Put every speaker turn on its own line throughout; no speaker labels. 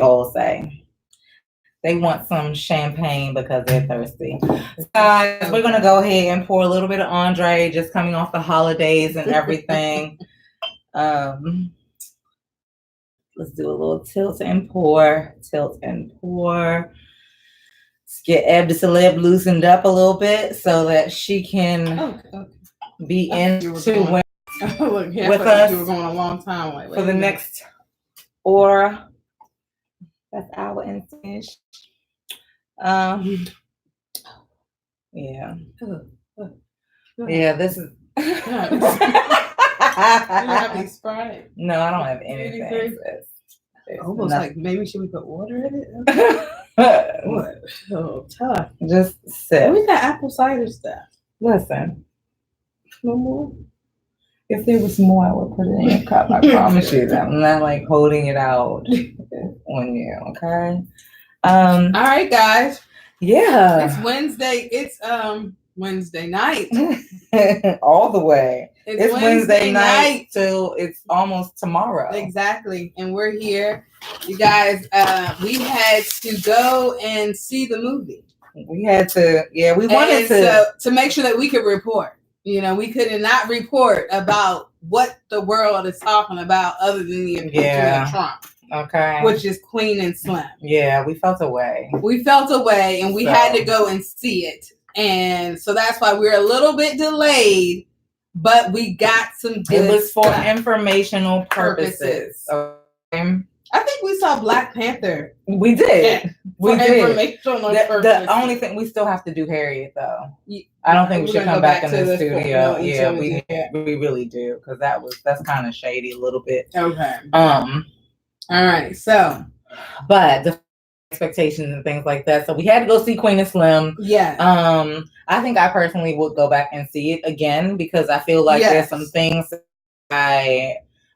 all say. They want some champagne because they're thirsty. Guys, we're going to go ahead and pour a little bit of Andre, just coming off the holidays and everything. Let's do a little tilt and pour. Tilt and pour. Let's get Eb Deceleb loosened up a little bit so that she can be into with us.
You were going a long time. Wait,
for the next or that's our finish. Yeah. Yeah, this is
you have any Sprite?
No, I don't have anything.
Almost like maybe should we put water in it? What? Oh, tough.
Just sip.
We got apple cider stuff.
Listen.
No more?
If there was more, I would put it in your cup. I promise you that. I'm not like holding it out on you, okay?
All right, guys.
Yeah.
It's Wednesday. It's Wednesday night.
All the way.
It's
Wednesday night till it's almost tomorrow.
Exactly. And we're here. You guys, we had to go and see the movie.
We had to, we wanted
to make sure that we could report. You know, we could not report about what the world is talking about other than the impeachment of Trump.
Okay.
Which is Queen and Slim.
Yeah, we felt away.
We felt away and we had to go and see it. And so that's why we're a little bit delayed, but we got some good
It was for informational purposes. Okay.
I think we saw Black Panther.
We did.
Yeah,
we did. The only thing, we still have to do Harriet, though. I don't think we should come back in the studio. Yeah, we really do, because that's kind of shady a little bit.
Okay. All right. So,
but the expectations and things like that. So we had to go see Queen and Slim.
Yeah.
I think I personally would go back and see it again because I feel like there's some things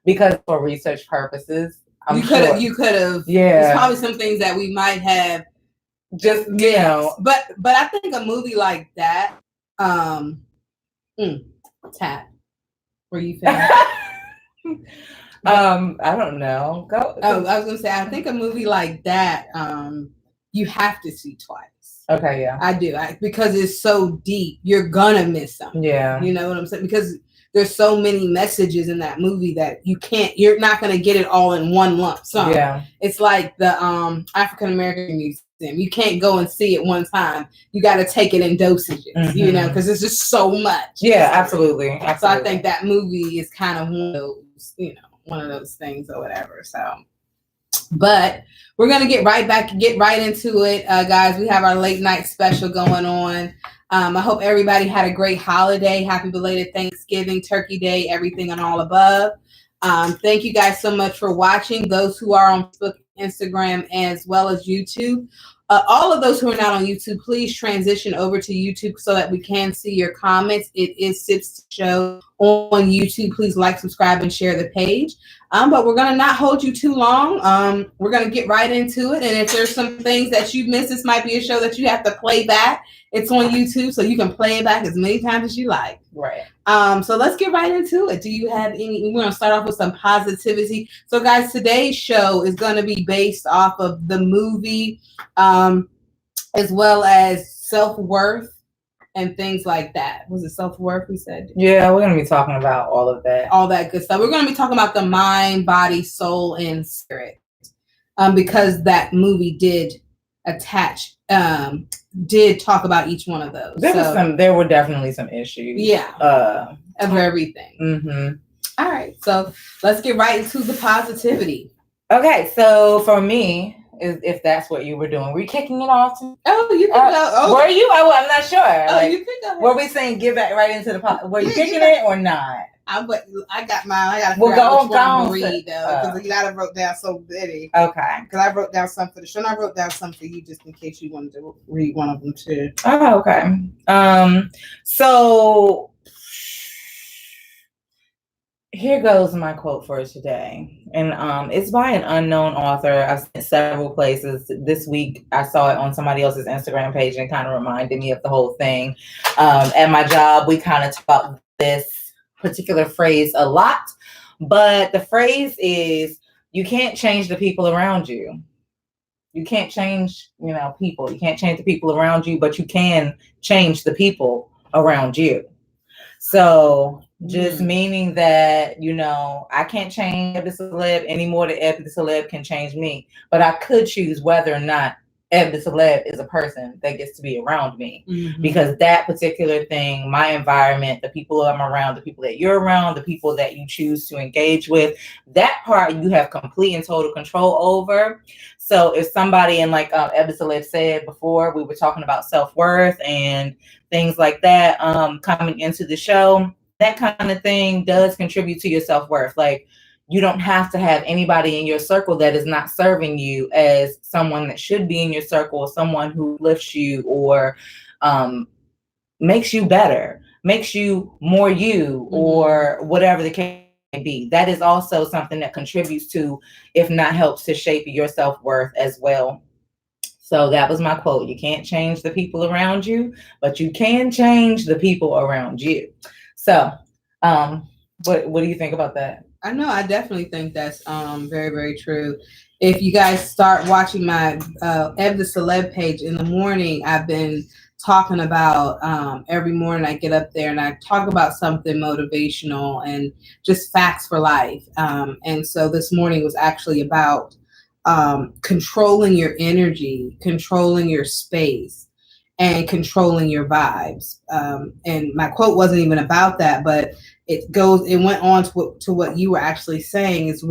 because for research purposes.
You could have.
Yeah.
There's probably some things that we might have
just
But I think a movie like that, Tap. Were you feeling?
I don't know. Go.
Oh, I was gonna say I think a movie like that, you have to see twice.
Okay, yeah.
I do. Because it's so deep, you're gonna miss something.
Yeah.
You know what I'm saying? Because there's so many messages in that movie that you're not going to get it all in one lump sum.
Yeah.
It's like the African American Museum. You can't go and see it one time. You got to take it in dosages, you know, because it's just so much.
Yeah, absolutely.
So I think that movie is kind of one of those things or whatever. So, but we're going to get right into it, guys. We have our late night special going on. I hope everybody had a great holiday. Happy belated Thanksgiving, Turkey Day, everything and all above. Thank you guys so much for watching. Those who are on Facebook, Instagram, as well as YouTube. All of those who are not on YouTube, please transition over to YouTube so that we can see your comments. It is Sips Show on YouTube. Please like, subscribe, and share the page. But we're going to not hold you too long. We're going to get right into it. And if there's some things that you missed, this might be a show that you have to play back. It's on YouTube, so you can play it back as many times as you like.
Right.
So let's get right into it. Do you have any? We're going to start off with some positivity. So, guys, today's show is going to be based off of the movie, as well as self-worth and things like that. Was it self-worth we said?
Yeah, we're going to be talking about all of that.
All that good stuff. We're going to be talking about the mind, body, soul, and spirit. Because that movie did talk about each one of those.
There were definitely some issues.
Yeah. Of everything.
Mm-hmm.
All right. So let's get right into the positivity.
Okay. So for me, if that's what you were doing, were you kicking it off?
You can go.
Were you? I'm not sure.
You can go.
Were we saying get back right into the were you kicking it or not?
I got mine. I got to
figure out which one
to read, though, because you got to wrote down so many.
Okay.
Because I wrote down some for the show, and I wrote down some for you just in case you wanted to read one of them, too.
Oh, okay. So here goes my quote for today. And it's by an unknown author. I've seen several places. This week, I saw it on somebody else's Instagram page, and it kind of reminded me of the whole thing. At my job, we kind of talk about this particular phrase a lot, but the phrase is, you can't change the people around you, You can't change, people. You can't change the people around you, but you can change the people around you. So just meaning that, I can't change Eb Deceleb any more than Eb Deceleb can change me. But I could choose whether or not Eb Deceleb is a person that gets to be around me. Because that particular thing, my environment, the people I'm around, the people that you're around, the people that you choose to engage with, that part you have complete and total control over. So if somebody, and like Eb Deceleb said before, we were talking about self-worth and things like that coming into the show, that kind of thing does contribute to your self-worth. Like, you don't have to have anybody in your circle that is not serving you as someone that should be in your circle, or someone who lifts you or makes you better, makes you more you, or whatever the case may be. That is also something that contributes to, if not helps to shape your self-worth as well. So that was my quote. You can't change the people around you, but you can change the people around you. So what do you think about that?
I know, I definitely think that's very, very true. If you guys start watching my Eb Deceleb page in the morning, I've been talking about every morning I get up there and I talk about something motivational and just facts for life. And so this morning was actually about controlling your energy, controlling your space, and controlling your vibes. And my quote wasn't even about that, but it went on to what you were actually saying. Is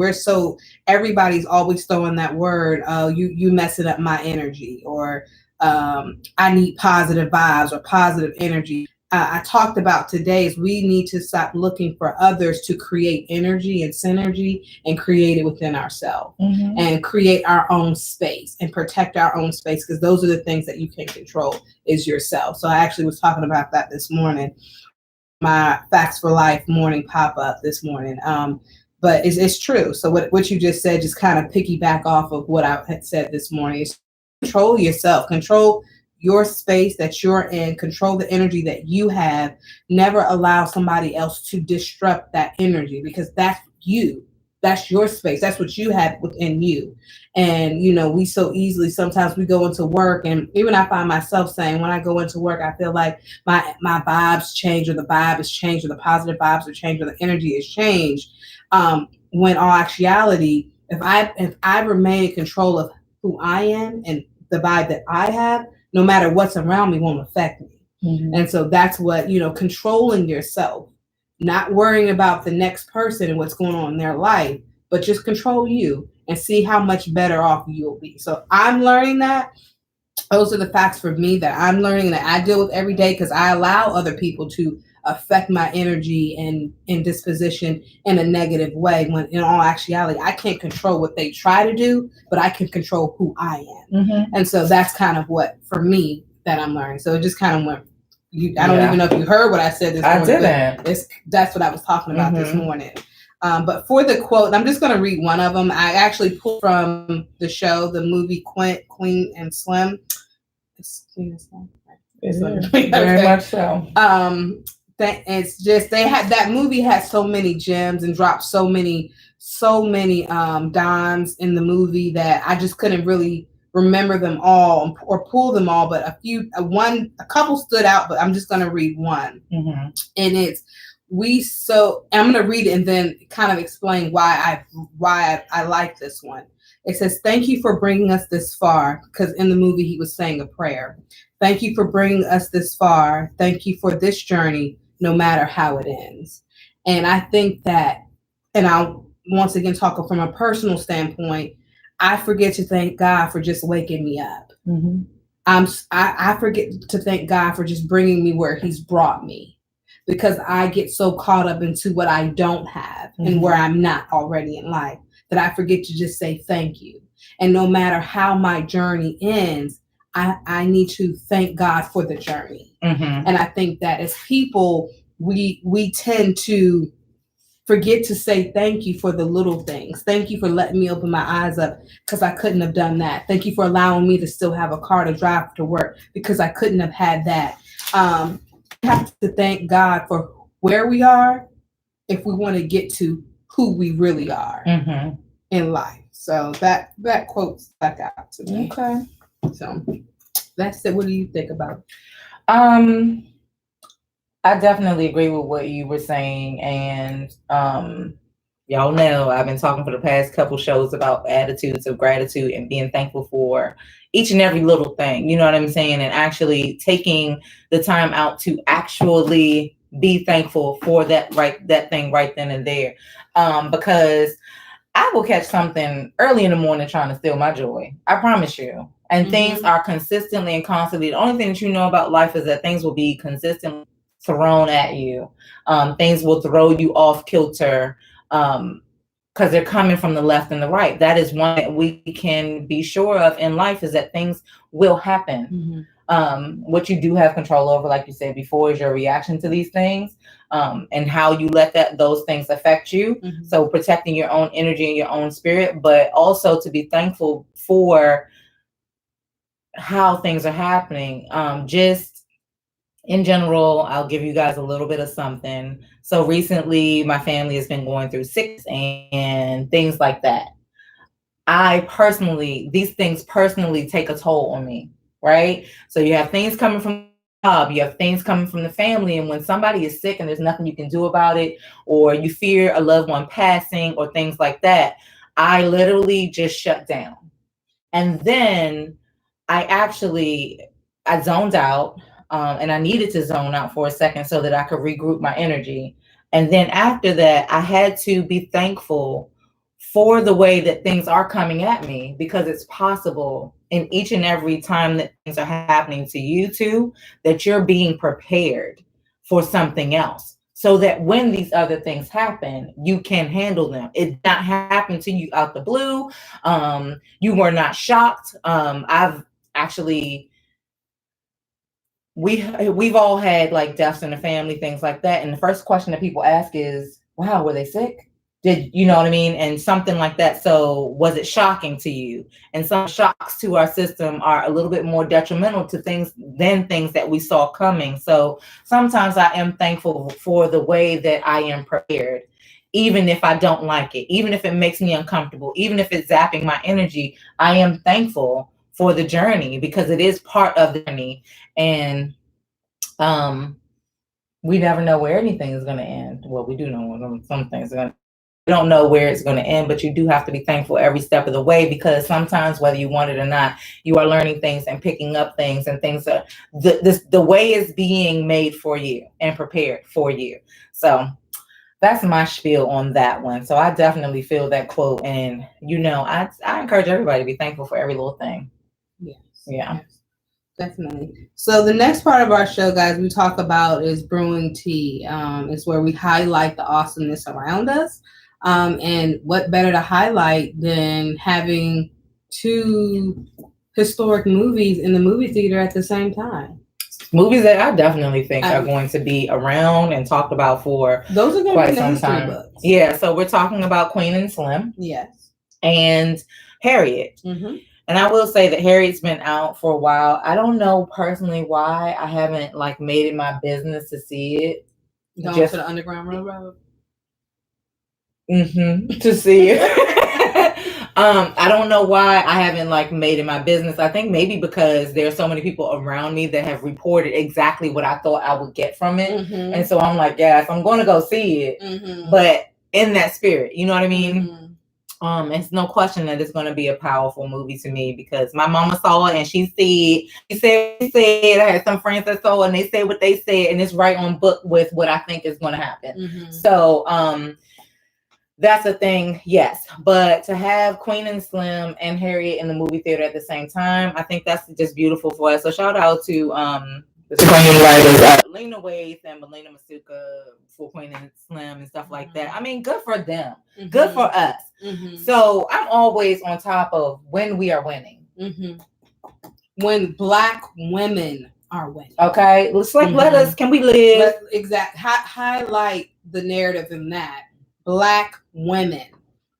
everybody's always throwing that word, you messing up my energy, or I need positive vibes or positive energy. I talked about today is we need to stop looking for others to create energy and synergy and create it within ourselves and create our own space and protect our own space, because those are the things that you can control is yourself. So I actually was talking about that this morning. My Facts for Life morning pop-up this morning. But it's true. So what you just said, just kind of piggyback off of what I had said this morning, is control yourself, control your space that you're in, control the energy that you have. Never allow somebody else to disrupt that energy, because that's you. That's your space. That's what you have within you. And, we so easily, sometimes we go into work, and even I find myself saying, when I go into work, I feel like my vibes change, or the vibe is changed, or the positive vibes are changed, or the energy is changed. When all actuality, if I remain in control of who I am and the vibe that I have, no matter what's around me won't affect me. And so that's what, controlling yourself, not worrying about the next person and what's going on in their life, but just control you and see how much better off you'll be. So I'm learning that. Those are the facts for me that I'm learning, that I deal with every day, because I allow other people to affect my energy and disposition in a negative way, when in all actuality, I can't control what they try to do, but I can control who I am. And so that's kind of what, for me, that I'm learning. So it just kind of went, I don't even know if you heard what I said this morning. I didn't. That's what I was talking about this morning. But for the quote, I'm just going to read one of them. I actually pulled from the show, the movie Queen and Slim. It's Queen and Slim.
Very much so.
That it's just, that movie has so many gems and dropped so many dimes in the movie that I just couldn't really remember them all or pull them all, but a couple stood out, but I'm just going to read one. And it's, I'm going to read it and then kind of explain why I like this one. It says, "Thank you for bringing us this far," because in the movie he was saying a prayer. "Thank you for bringing us this far. Thank you for this journey, no matter how it ends." And I think that, and I'll once again talk from a personal standpoint, I forget to thank God for just waking me up. I forget to thank God for just bringing me where he's brought me, because I get so caught up into what I don't have and where I'm not already in life, that I forget to just say thank you. And no matter how my journey ends, I need to thank God for the journey. And I think that as people, we tend to forget to say thank you for the little things. Thank you for letting me open my eyes up, because I couldn't have done that. Thank you for allowing me to still have a car to drive to work, because I couldn't have had that. We have to thank God for where we are if we want to get to who we really are in life. So that quote stuck out to me.
Okay.
So that's it. What do you think about it?
I definitely agree with what you were saying, and y'all know I've been talking for the past couple shows about attitudes of gratitude and being thankful for each and every little thing. You know what I'm saying? And actually taking the time out to actually be thankful for that thing right then and there, because I will catch something early in the morning trying to steal my joy. I promise you. And things are consistently and constantly. The only thing that you know about life is that things will be consistently thrown at you. Things will throw you off kilter because they're coming from the left and the right. That is one that we can be sure of in life, is that things will happen. What you do have control over, like you said before, is your reaction to these things, and how you let those things affect you. So protecting your own energy and your own spirit, but also to be thankful for how things are happening. Just in general, I'll give you guys a little bit of something. So recently, my family has been going through sickness and things like that. These things personally take a toll on me, right? So you have things coming from the job, you have things coming from the family, and when somebody is sick and there's nothing you can do about it, or you fear a loved one passing or things like that, I literally just shut down. And then I zoned out, and I needed to zone out for a second so that I could regroup my energy. And then after that, I had to be thankful for the way that things are coming at me, because it's possible in each and every time that things are happening to you too, that you're being prepared for something else, so that when these other things happen, you can handle them. It did not happen to you out the blue. You were not shocked. We've all had like deaths in the family, things like that. And the first question that people ask is, wow, were they sick? Did you know what I mean? And something like that. So was it shocking to you? And some shocks to our system are a little bit more detrimental to things than things that we saw coming. So sometimes I am thankful for the way that I am prepared, even if I don't like it, even if it makes me uncomfortable, even if it's zapping my energy. I am thankful for the journey, because it is part of the journey. And we never know where anything is going to end. Well, we do know some things are going to. We don't know where it's going to end, but you do have to be thankful every step of the way, because sometimes, whether you want it or not, you are learning things and picking up things, and things are the way is being made for you and prepared for you. So that's my spiel on that one. So I definitely feel that quote, and I encourage everybody to be thankful for every little thing.
Yes.
Yeah.
Yes. Definitely. So the next part of our show, guys, we talk about is Brewing TEA. It's where we highlight the awesomeness around us. And what better to highlight than having two historic movies in the movie theater at the same time?
Movies that I definitely think are going to be around and talked about for
those are going to be in the history
time.
Books.
Yeah, so we're talking about Queen and Slim.
Yes.
And Harriet. And I will say that Harriet's been out for a while. I don't know personally why I haven't made it my business to see it.
Going to the Underground Railroad?
To see it. I don't know why I haven't made it my business. I think maybe because there are so many people around me that have reported exactly what I thought I would get from it. And so I'm like, yes, I'm going to go see it, but in that spirit, you know what I mean? It's no question that it's going to be a powerful movie to me, because my mama saw it and she said, I had some friends that saw it and they said what they said, and it's right on book with what I think is going to happen. So, that's a thing, yes. But to have Queen and Slim and Harriet in the movie theater at the same time, I think that's just beautiful for us. So shout out to the screenwriters, Lena Waithe and Melina Masuka, for Queen and Slim and stuff like that. I mean, good for them. Good for us. So I'm always on top of when we are winning.
When Black women are winning.
Okay, let's can we live?
Highlight the narrative in that. Black women,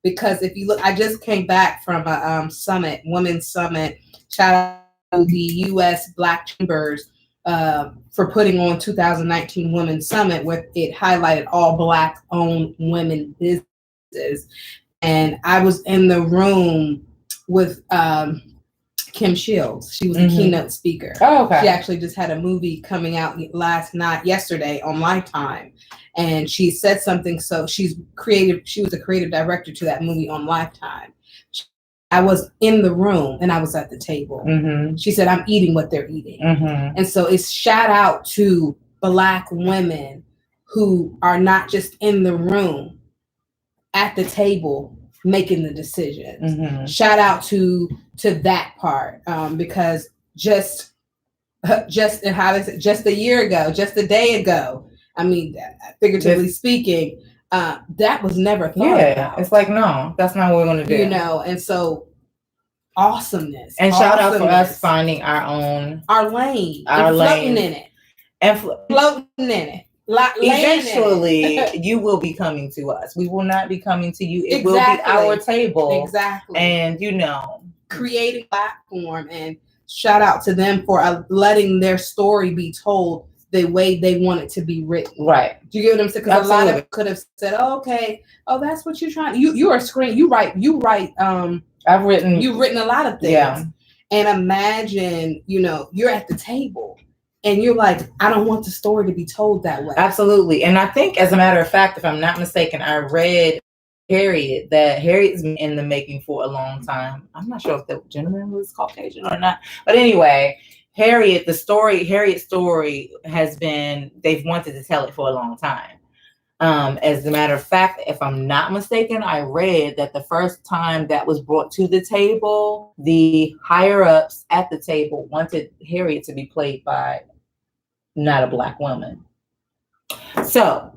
because if you look, I just came back from a women's summit. Shout out to the U.S. Black Chambers for putting on 2019 Women's Summit, where it highlighted all Black-owned women businesses. and I was in the room with Kim Shields. She was the keynote speaker.
Oh, okay.
She actually just had a movie coming out yesterday on Lifetime. And she said something. So she was a creative director to that movie on Lifetime. I was in the room and I was at the table. She said, I'm eating what they're eating. And so it's shout out to Black women who are not just in the room, at the table, making the decisions. Shout out to that part, because just a year ago, just a day ago, I mean, figuratively speaking, that was never thought about.
It's like, no, that's not what we're going to do.
You know, and so awesomeness.
And shout out for us finding our
lane.
Floating
in it.
And
floating in it.
Eventually, you will be coming to us. We will not be coming to you. It will be our table.
Exactly.
And, you know,
creating a platform, and shout out to them for letting their story be told the way they want it to be written.
Right.
Do you get what I'm saying? Because a lot of people could have said, oh, okay, oh, that's what you're trying. You are screen. You write. You've written a lot of things. Yeah. And imagine, you know, you're at the table. And you're like, I don't want the story to be told that way.
Absolutely. And I think, as a matter of fact, if I'm not mistaken, I read Harriet's been in the making for a long time. I'm not sure if the gentleman was Caucasian or not. But anyway, Harriet's story has been, they've wanted to tell it for a long time. As a matter of fact, if I'm not mistaken, I read that the first time that was brought to the table, the higher ups at the table wanted Harriet to be played by not a Black woman. So,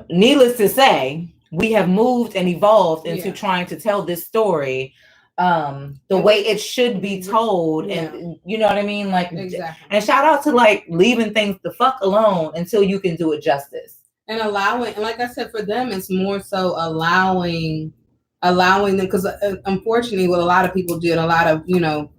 needless to say, we have moved and evolved into trying to tell this story the way it should be told. And you know what I mean? Like, exactly. And shout out to like leaving things the fuck alone until you can do it justice.
And allowing, and like I said, for them, it's more so allowing them, because unfortunately, what a lot of people do, and a lot of, you know,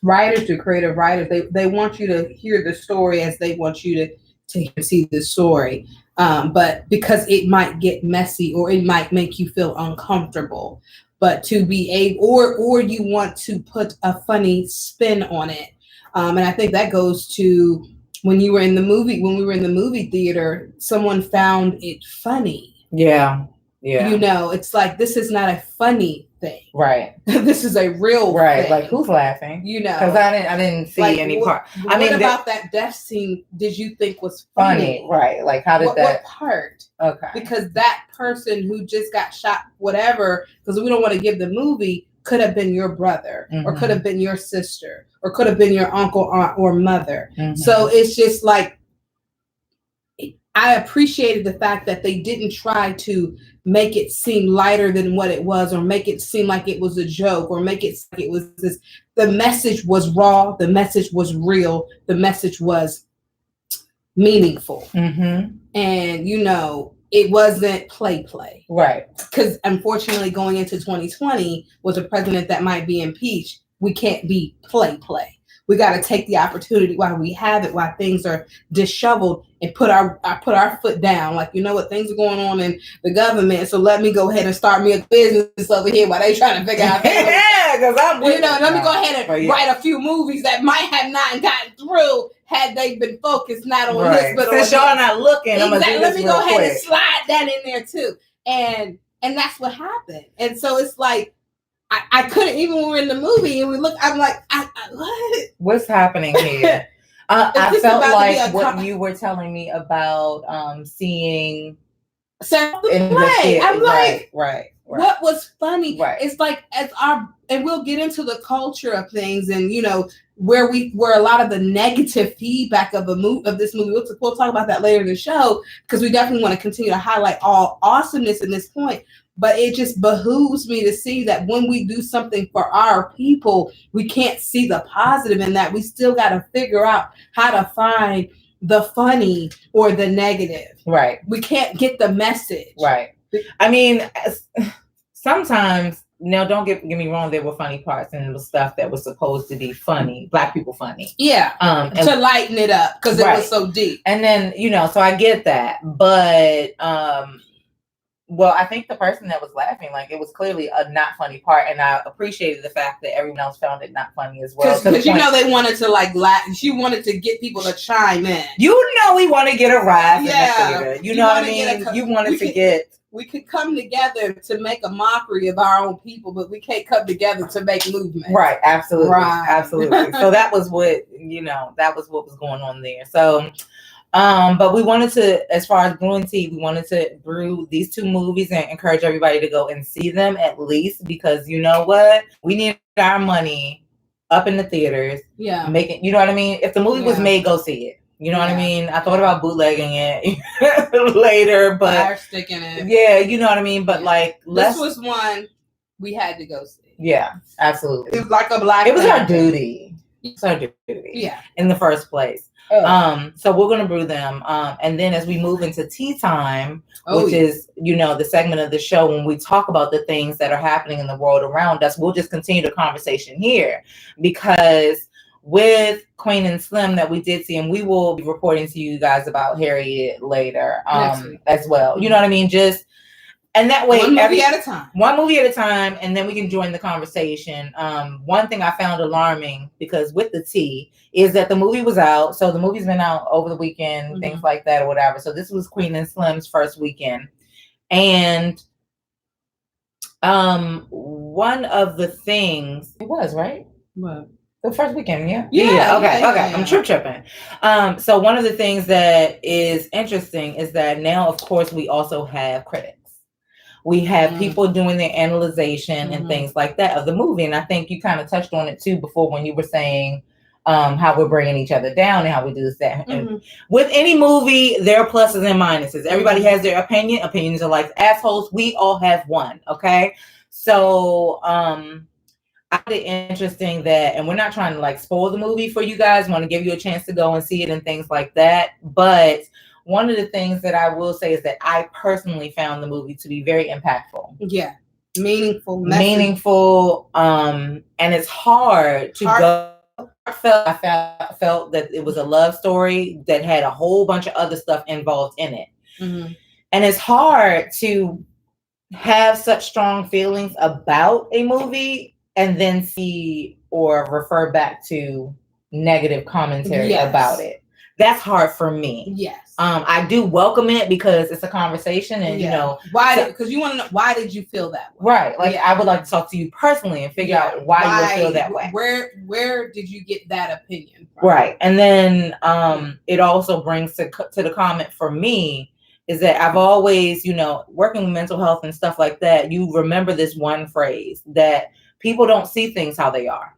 writers do, creative writers, they want you to hear the story as they want you to see the story. But because it might get messy or it might make you feel uncomfortable, but to be able, or you want to put a funny spin on it. And I think that goes to when we were in the movie theater, someone found it funny. Yeah. Yeah. You know, it's like, this is not a funny thing. Right. This is a real thing.
Like, who's laughing?
You know.
Because I didn't see any part.
What about that death scene did you think was funny?
Right. Like, how did
what part?
Okay.
Because that person who just got shot, whatever, because we don't want to give the movie, could have been your brother, or could have been your sister, or could have been your uncle, aunt, or mother. So it's just like, I appreciated the fact that they didn't try to make it seem lighter than what it was, or make it seem like it was a joke, or make it like it was this. The message was raw. The message was real. The message was meaningful. And, you know, it wasn't play.
Right.
Because unfortunately, going into 2020 with a president that might be impeached, we can't be play. We got to take the opportunity while we have it, while things are disheveled, and put our foot down. Like, you know what, things are going on in the government, so let me go ahead and start me a business over here while they trying to figure out.
Because I'm,
you know, let me go ahead and write a few movies that might have not gotten through had they been focused not on this, but
since y'all not looking, exactly. I'm gonna do this.
Let me go ahead and slide that in there too, and that's what happened. And so it's like, I couldn't, even when we're in the movie and we look, I'm like, what?
What's happening here? I felt like what you were telling me about seeing
in the play. I'm like,
right.
What was funny?
Right.
It's like, and we'll get into the culture of things, and you know where a lot of the negative feedback of this movie. We'll talk about that later in the show, because we definitely want to continue to highlight all awesomeness in this point. But it just behooves me to see that when we do something for our people, we can't see the positive in that. We still got to figure out how to find the funny or the negative.
Right.
We can't get the message.
Right. I mean, sometimes, now don't get me wrong, there were funny parts, and it was stuff that was supposed to be funny, Black people funny.
Yeah. To lighten it up, because it was so deep.
And then, you know, so I get that. But Well, I think the person that was laughing, like, it was clearly a not funny part, and I appreciated the fact that everyone else found it not funny as well.
Because you know they wanted to like laugh. She wanted to get people to chime in.
You know, we want to get a rise in the theater. You know what I
wanna
mean? You wanted to get.
We could come together to make a mockery of our own people, but we can't come together to make movement.
Right. Absolutely.
Right.
Absolutely. So that was what was going on there. So. But we wanted to, as far as Brewing TEA, we wanted to brew these 2 movies and encourage everybody to go and see them at least, because you know what? We need our money up in the theaters.
Yeah.
Making, you know what I mean? If the movie was made, go see it. You know what I mean? I thought about bootlegging it later, but
fire sticking it.
Yeah, you know what I mean? But like,
this was one we had to go see.
Yeah, absolutely.
It was like a black.
It was our duty. It's our duty.
Yeah.
In the first place. So we're gonna brew them, and then as we move into tea time, which is, you know, the segment of the show when we talk about the things that are happening in the world around us, we'll just continue the conversation here, because with Queen and Slim that we did see, and we will be reporting to you guys about Harriet later, as well. You know what I mean? Just. And that way,
one movie at a time,
and then we can join the conversation. One thing I found alarming, because with the tea, is that the movie was out. So the movie's been out over the weekend, things like that or whatever. So this was Queen and Slim's first weekend. And one of the things, it was, right?
What?
The first weekend, yeah. Okay. I'm tripping. So one of the things that is interesting is that now, of course, we also have critics. We have people doing their analyzation and things like that of the movie. And I think you kind of touched on it too before when you were saying how we're bringing each other down and how we do this, that. And with any movie, there are pluses and minuses. Everybody has their opinion. Opinions are like assholes. We all have one. Okay. So I find it interesting that, and we're not trying to like spoil the movie for you guys, want to give you a chance to go and see it and things like that. But one of the things that I will say is that I personally found the movie to be very impactful.
Yeah. Meaningful.
And it's hard to go. I felt that it was a love story that had a whole bunch of other stuff involved in it. And it's hard to have such strong feelings about a movie and then see or refer back to negative commentary about it. That's hard for me.
Yes.
I do welcome it because it's a conversation, and you know
why. Because you want to know, why did you feel that way?
Right. Like I would like to talk to you personally and figure out why you feel that way.
Where did you get that opinion from?
Right. And then it also brings to the comment for me is that I've always, you know, working with mental health and stuff like that, you remember this one phrase that people don't see things how they are.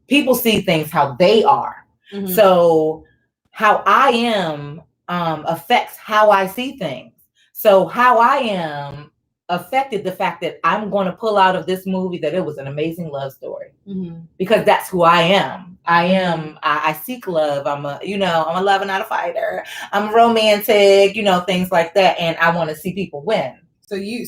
People see things how they are. So how I am affects how I see things. So how I am affected the fact that I'm going to pull out of this movie that it was an amazing love story, because that's who I am. I seek love. I'm a lover, not a fighter. I'm romantic, you know, things like that. And I want to see people win.
So you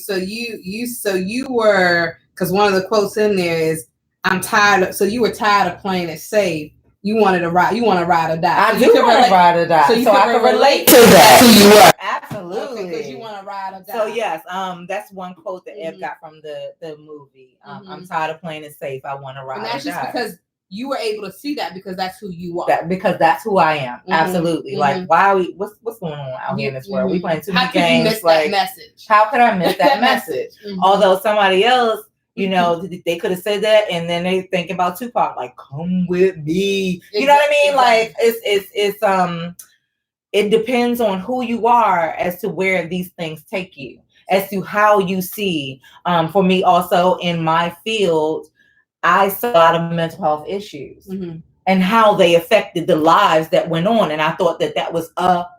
were, because one of the quotes in there is, I'm tired of, so you were tired of playing it safe. You want to ride or die.
I do want to ride or die.
So I
can relate to
that.
Who you were. Absolutely.
Because you want to ride or die.
So yes, that's one quote that Eb got from the movie. I'm tired of playing it safe. I want to ride or die. And that's just
because you were able to see that, because that's who you are.
Because that's who I am. Absolutely. Like, why are we? What's going on out here in this world? We playing too many games.
How could you miss that message?
How could I miss that message? Although somebody else, you know, they could have said that, and then they thinking about Tupac, like, come with me. You know what I mean? Like, it's it depends on who you are as to where these things take you, as to how you see. For me, also in my field, I saw a lot of mental health issues and how they affected the lives that went on, and I thought that was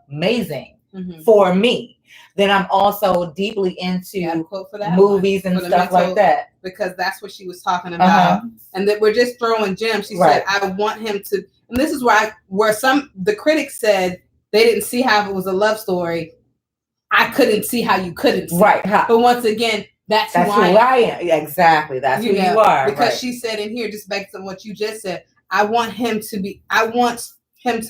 amazing for me. Then I'm also deeply into movies and stuff like that.
Because that's what she was talking about. And that we're just throwing gems. She said, I want him to, and this is where the critics said they didn't see how it was a love story. I couldn't see how you couldn't see.
Right.
But once again, that's who
I am. Exactly. That's who you are.
Because she said in here, just based on what you just said, I want him to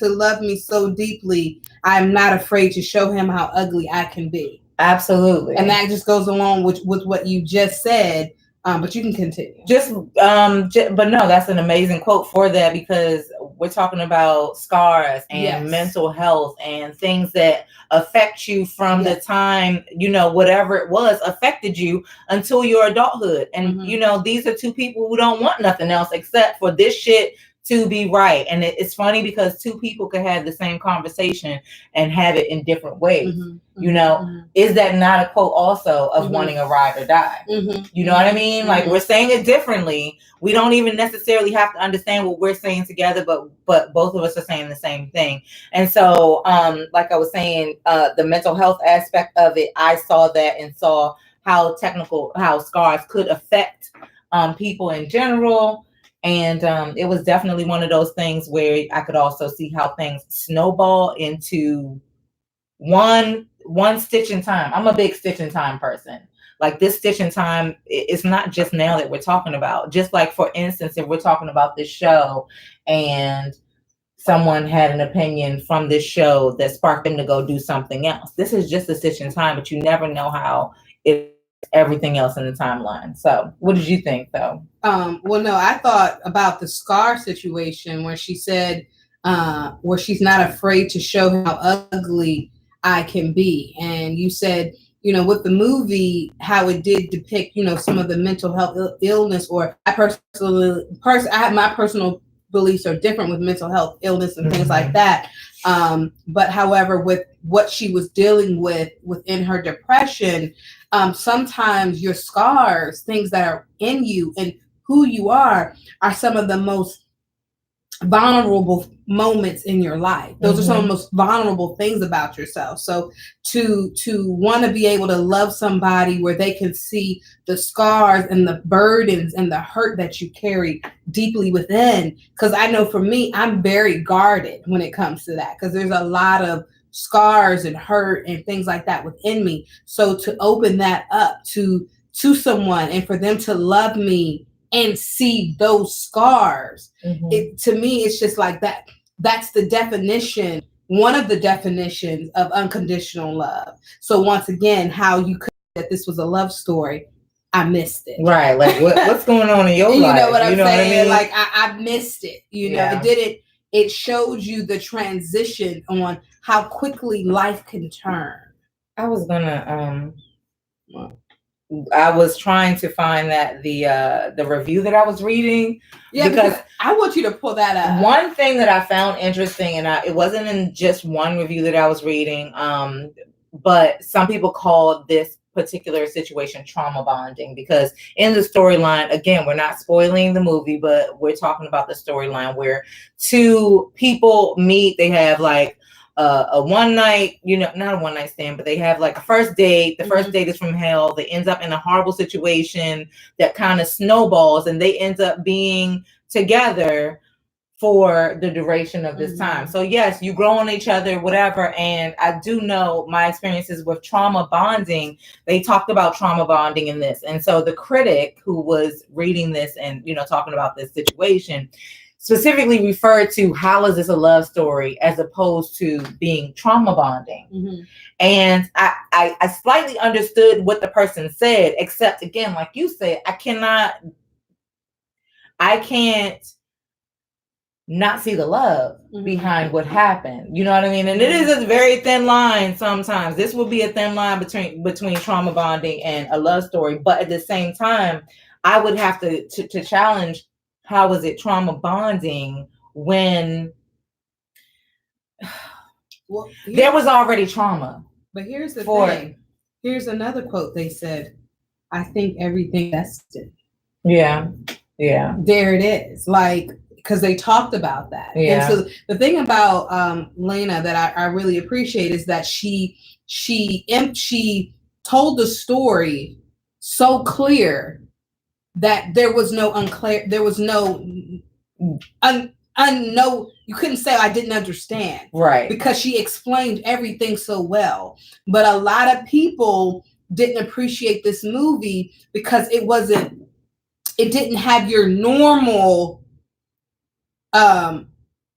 love me so deeply. I'm not afraid to show him how ugly I can be.
Absolutely.
And that just goes along with what you just said. But you can continue.
But no, that's an amazing quote for that, because we're talking about scars and mental health and things that affect you from the time, whatever it was affected you until your adulthood. And, these are two people who don't want nothing else except for this shit to be right. And it's funny because two people could have the same conversation and have it in different ways. Is that not a quote also of wanting a ride or die? You know what I mean? Like, we're saying it differently. We don't even necessarily have to understand what we're saying together, but both of us are saying the same thing. And so, like I was saying, the mental health aspect of it, I saw that and saw how scars could affect people in general. And it was definitely one of those things where I could also see how things snowball into one stitch in time. I'm a big stitch in time person. Like, this stitch in time, it's not just now that we're talking about. Just like, for instance, if we're talking about this show and someone had an opinion from this show that sparked them to go do something else. This is just a stitch in time, but you never know how it everything else in the timeline. So what did you think, though?
Well, no, I thought about the scar situation where she said, where she's not afraid to show how ugly I can be. And you said, with the movie, how it did depict, some of the mental health illness, or my personal beliefs are different with mental health illness and things like that. But however, with what she was dealing with within her depression, sometimes your scars, things that are in you and who you are some of the most vulnerable moments in your life. Those are some of the most vulnerable things about yourself. So to want to be able to love somebody where they can see the scars and the burdens and the hurt that you carry deeply within, because I know for me, I'm very guarded when it comes to that, because there's a lot of scars and hurt and things like that within me. So to open that up to someone and for them to love me and see those scars, to me, it's just like that. That's the definition, one of the definitions of unconditional love. So once again, how you could that this was a love story, I missed it.
Right. Like, what's going on in your life?
You know what I'm saying?
What I mean?
Like, I missed it. It didn't. It showed you the transition on how quickly life can turn.
I was trying to find that the review that I was reading.
Yeah, because I want you to pull that up.
One thing that I found interesting, and it wasn't in just one review that I was reading, but some people called this particular situation trauma bonding, because in the storyline, again, we're not spoiling the movie, but we're talking about the storyline where two people meet. They have like a one night, not a one night stand, but they have like a first date. The first date is from hell. They end up in a horrible situation that kind of snowballs, and they end up being together for the duration of this time. So yes, you grow on each other, whatever. And I do know my experiences with trauma bonding. They talked about trauma bonding in this. And so the critic who was reading this and, talking about this situation specifically referred to how is this a love story as opposed to being trauma bonding. And I slightly understood what the person said, except again, like you said, I can't not see the love behind what happened. You know what I mean? And it is a very thin line sometimes. This will be a thin line between trauma bonding and a love story. But at the same time, I would have to challenge, how is it trauma bonding when there was already trauma?
But here's the thing. Here's another quote. They said, I think everything vested.
Yeah.
There it is. Like, because they talked about that.
Yeah.
And so the thing about Lena that I really appreciate is that she told the story so clear that there was no you couldn't say I didn't understand.
Right.
Because she explained everything so well. But a lot of people didn't appreciate this movie because it didn't have your normal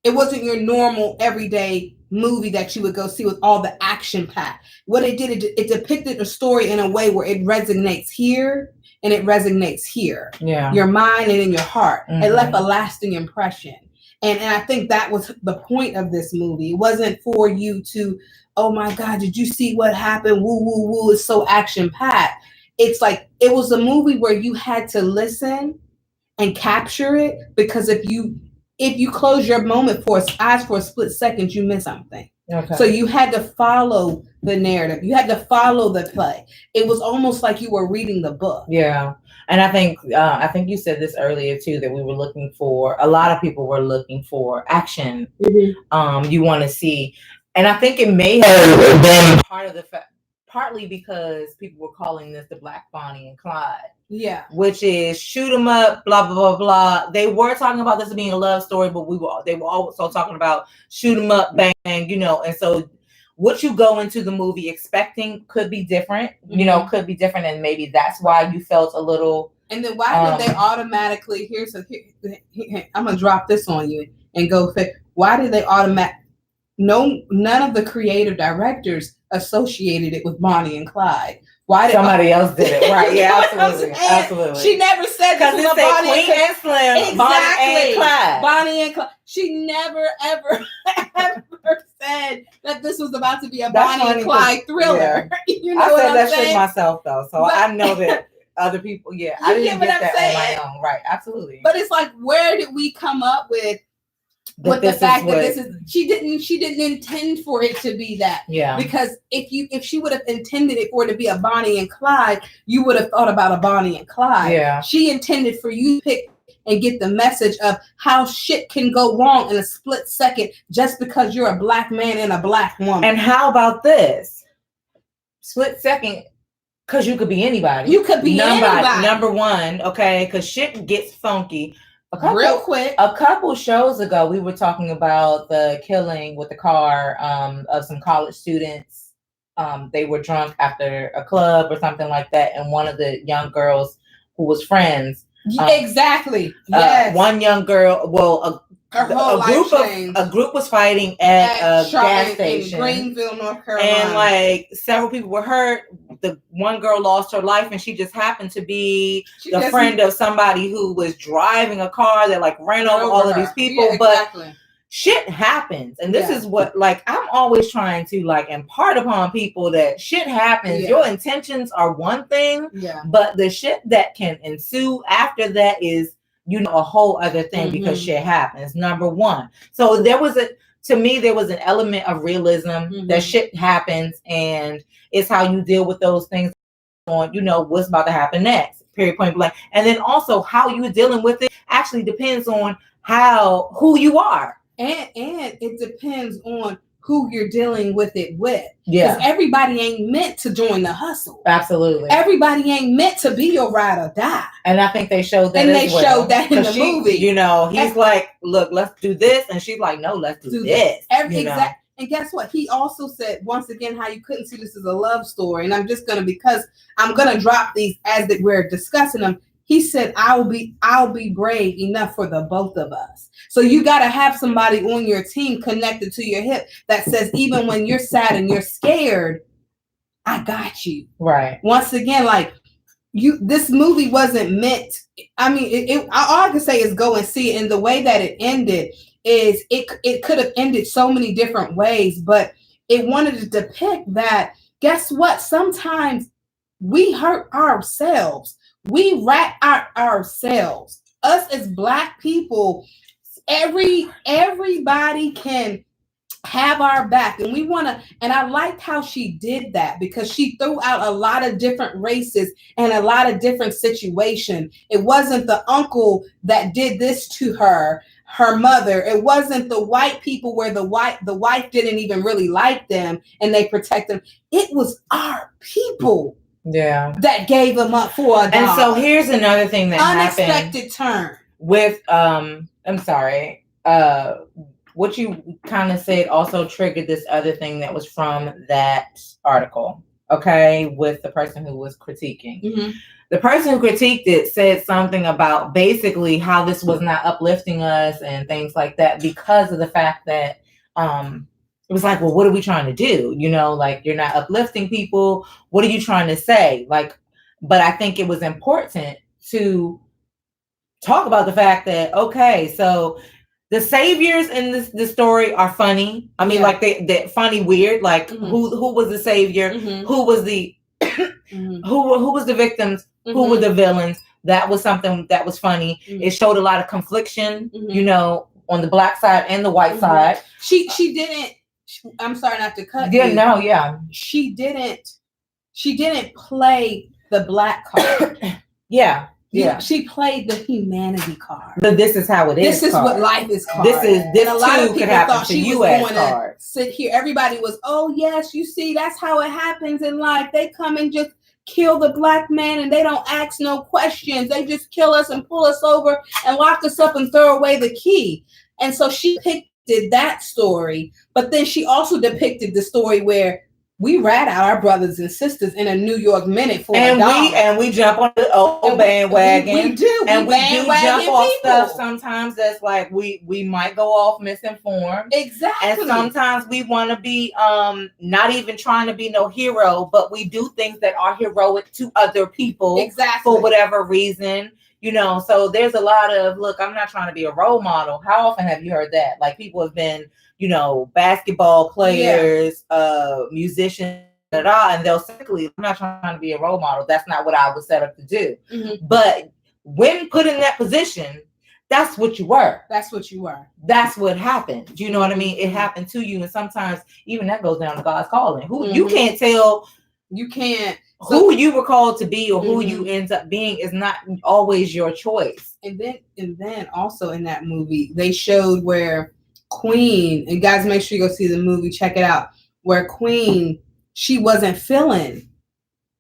it wasn't your normal everyday movie that you would go see with all the action packed. What it did, it depicted the story in a way where it resonates here and it resonates here.
Yeah.
Your mind and in your heart.
Mm-hmm.
It left a lasting impression. And I think that was the point of this movie. It wasn't for you to, oh my God, did you see what happened? Woo, woo, woo. It's so action packed. It's like, it was a movie where you had to listen and capture it, because if you close your eyes for a split second, you miss something.
Okay.
So you had to follow the narrative. You had to follow the play. It was almost like you were reading the book.
Yeah. And I think you said this earlier too, that we were looking for, a lot of people were looking for action.
Mm-hmm.
You want to see, and I think it may have been part of the partly because people were calling this the Black Bonnie and Clyde.
Yeah.
Which is shoot 'em up, blah, blah, blah, blah. They were talking about this being a love story, but they were also talking about shoot 'em up, bang, you know. And so what you go into the movie expecting could be different, you know, could be different. And maybe that's why you felt a little.
And then why did they automatically, I'm going to drop this on you and go, why did they none of the creative directors associated it with Bonnie and Clyde. Why did
somebody else did it? Right? Yeah, absolutely, absolutely.
She never said
because it said Queen and Slim,
exactly.
Bonnie and Clyde.
Bonnie and Clyde. She never ever said that this was about to be a Bonnie and Clyde thriller. Yeah. You know
I said that
saying?
Shit myself though, so
but,
I know that other people. Yeah, I didn't get that on my own. Right? Absolutely.
But it's like, where did we come up with the fact that this is she didn't intend for it to be that.
Yeah.
Because if she would have intended it for it to be a Bonnie and Clyde, you would have thought about a Bonnie and Clyde.
Yeah.
She intended for you to pick and get the message of how shit can go wrong in a split second just because you're a Black man and a Black woman.
And how about this? Split second, because you could be anybody.
You could be anybody.
Number one, okay, because shit gets funky.
Real quick.
A couple shows ago, we were talking about the killing with the car of some college students. They were drunk after a club or something like that. And one of the young girls who was friends.
Exactly. Yes.
One young girl, a group was fighting at a gas station
in Greenville, North Carolina.
And like several people were hurt. The one girl lost her life, and she just happened to be the friend of somebody who was driving a car that like ran over all of these people.
Yeah, exactly.
But shit happens. And this is what, like, I'm always trying to like impart upon people that shit happens. Your intentions are one thing, but the shit that can ensue after that is, you know, a whole other thing because shit happens. Number one. So there was an element of realism that shit happens, and it's how you deal with those things on, you know, what's about to happen next, period, point blank. And then also how you're dealing with it actually depends on who you are.
And it depends on who you're dealing with it with.
Yeah.
Because everybody ain't meant to join the hustle.
Absolutely.
Everybody ain't meant to be your ride or die.
And I think they showed that.
And they showed that in the movie.
You know, he's like, look, let's do this. And she's like, no, let's do this.
Exactly. And guess what? He also said, once again, how you couldn't see this as a love story. And I'm just going to, because I'm going to drop these as that we're discussing them. He said, I'll be brave enough for the both of us. So you got to have somebody on your team connected to your hip that says, even when you're sad and you're scared, I got you.
Right.
Once again, like this movie wasn't meant. I mean, all I can say is go and see it. And the way that it ended is it could have ended so many different ways, but it wanted to depict that, guess what? Sometimes we hurt ourselves. We rat out ourselves. Us as Black people, everybody can have our back, and we want to. And I liked how she did that, because she threw out a lot of different races and a lot of different situations. It wasn't the uncle that did this to her mother. It wasn't the white people where the wife didn't even really like them and they protect them. It was our people.
Yeah,
that gave them up for a dog.
And so here's another thing that
unexpected turn
with I'm sorry, what you kind of said also triggered this other thing that was from that article, okay, with the person who was critiquing. The person who critiqued it said something about basically how this was not uplifting us and things like that, because of the fact that it was like, well, what are we trying to do? You know, like, you're not uplifting people. What are you trying to say? Like, but I think it was important to talk about the fact that, okay, so the saviors in this story are funny. I mean, like, they funny, weird. Like, who was the savior? Who was the who was the victims? Who were the villains? That was something that was funny. It showed a lot of confliction, you know, on the black side and the white side.
She didn't. I'm sorry not to cut
you.
No,
yeah.
She didn't play the black card.
Yeah.
She played the humanity card.
But this is how it is.
This is what life is card.
This
and a lot of people thought
she
was
going
to sit here. Everybody was, oh yes, you see, that's how it happens in life. They come and just kill the black man and they don't ask no questions. They just kill us and pull us over and lock us up and throw away the key. And so she depicted that story, but then she also depicted the story where we rat out our brothers and sisters in a New York minute for
and
$1.
And we jump on the old bandwagon.
We do.
And we do jump off
people.
stuff sometimes that's like we might go off misinformed.
Exactly.
And sometimes we want to be not even trying to be no hero, but we do things that are heroic to other people.
Exactly.
For whatever reason. You know, so there's a lot of, look, I'm not trying to be a role model. How often have you heard that? Like, people have been, you know, basketball players, musicians, and they'll say, I'm not trying to be a role model. That's not what I was set up to do. But when put in that position, that's what you were.
That's what you were.
That's what happened. You know what I mean? It happened to you. And sometimes even that goes down to God's calling. Who you can't tell. You can't. Who you were called to be or who you end up being is not always your choice.
And then also in that movie, they showed where Queen, and guys, make sure you go see the movie, check it out, where Queen, she wasn't feeling.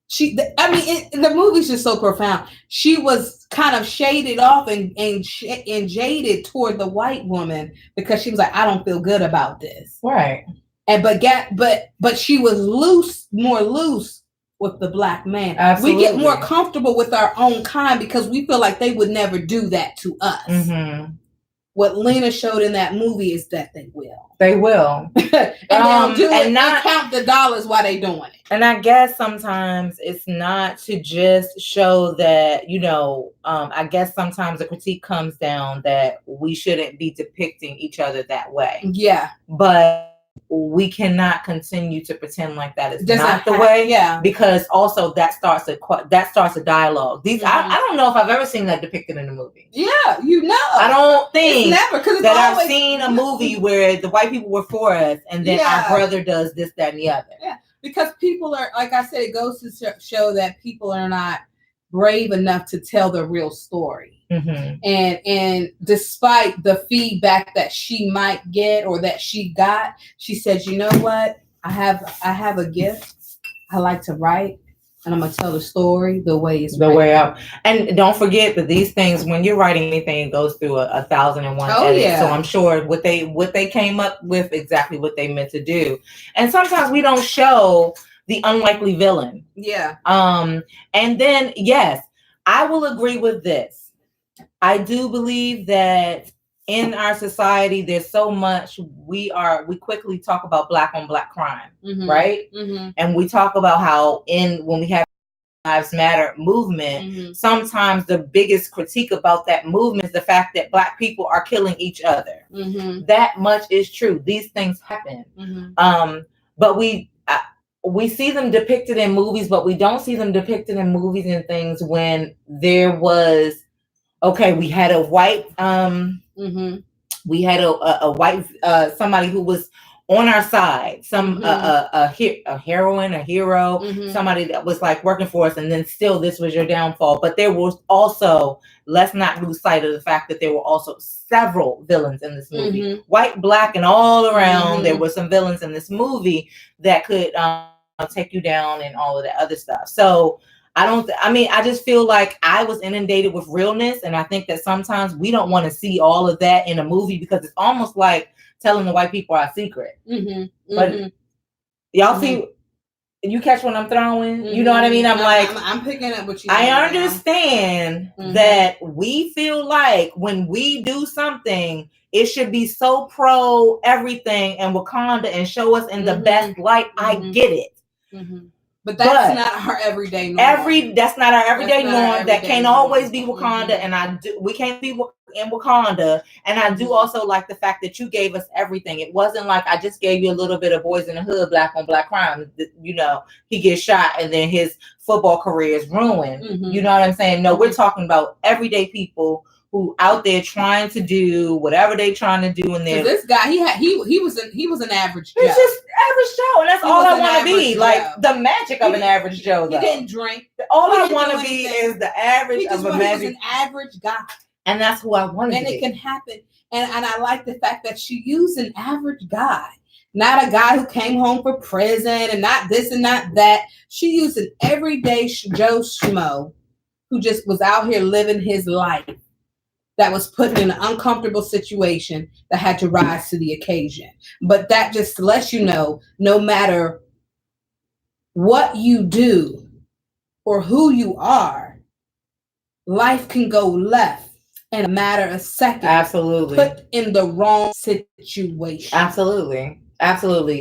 The movie's just so profound. She was kind of shaded off and jaded toward the white woman because she was like, I don't feel good about this.
Right.
And but she was more loose with the black man.
Absolutely.
We get more comfortable with our own kind because we feel like they would never do that to us. What Lena showed in that movie is that they will.
They will.
and they'll do it and not count the dollars while they doing it.
And I guess sometimes it's not to just show that, you know, I guess sometimes the critique comes down that we shouldn't be depicting each other that way.
Yeah.
But we cannot continue to pretend like that is not the way.
Yeah.
Because also that starts a dialogue. I don't know if I've ever seen that depicted in a movie.
Yeah, you know.
I don't think
I've
seen a movie where the white people were for us and then our brother does this, that, and the other.
Yeah. Because people are, like I said, it goes to show that people are not brave enough to tell the real story. And despite the feedback that she might get or that she got, she said, you know what? I have a gift. I like to write and I'm gonna tell the story the way it's
way out. And don't forget that these things, when you're writing anything, it goes through 1,001 edits. Yeah. So I'm sure what they came up with exactly what they meant to do. And sometimes we don't show the unlikely villain.
Yeah.
And then yes, I will agree with this. I do believe that in our society, there's so much we quickly talk about black on black crime, right? And we talk about how when we have Lives Matter movement, sometimes the biggest critique about that movement is the fact that black people are killing each other. That much is true. These things happen. But we see them depicted in movies, but we don't see them depicted in movies and things when there was. Okay, we had a white, we had a white, somebody who was on our side, a heroine, a hero, somebody that was like working for us, and then still this was your downfall. But there was also, let's not lose sight of the fact that there were also several villains in this movie, white, black, and all around. There were some villains in this movie that could take you down and all of that other stuff. So I just feel like I was inundated with realness. And I think that sometimes we don't want to see all of that in a movie because it's almost like telling the white people our secret. But y'all see, you catch what I'm throwing? You know what I mean?
I'm picking up what you
I understand that we feel like when we do something, it should be so pro everything and Wakanda and show us in the best light. I get it.
But that's not our everyday norm.
That's not our everyday norm. That can't always be Wakanda, and we can't be in Wakanda. And I do also like the fact that you gave us everything. It wasn't like I just gave you a little bit of Boys in the Hood, black on black crime. You know, he gets shot and then his football career is ruined. You know what I'm saying? No, we're talking about everyday people who out there trying to do whatever they trying to do in there.
This guy, he was an average Joe.
He's just average Joe, and that's all I want to be. Like the magic of an average Joe. Though.
He didn't drink.
All I want to be is the average of a magic.
He was an average guy,
and that's who I want to be.
And it can happen. And I like the fact that she used an average guy, not a guy who came home from prison, and not this and not that. She used an everyday Joe Schmo who just was out here living his life. That was put in an uncomfortable situation that had to rise to the occasion. But that just lets you know, no matter what you do or who you are, life can go left in a matter of seconds.
Absolutely.
Put in the wrong situation.
Absolutely.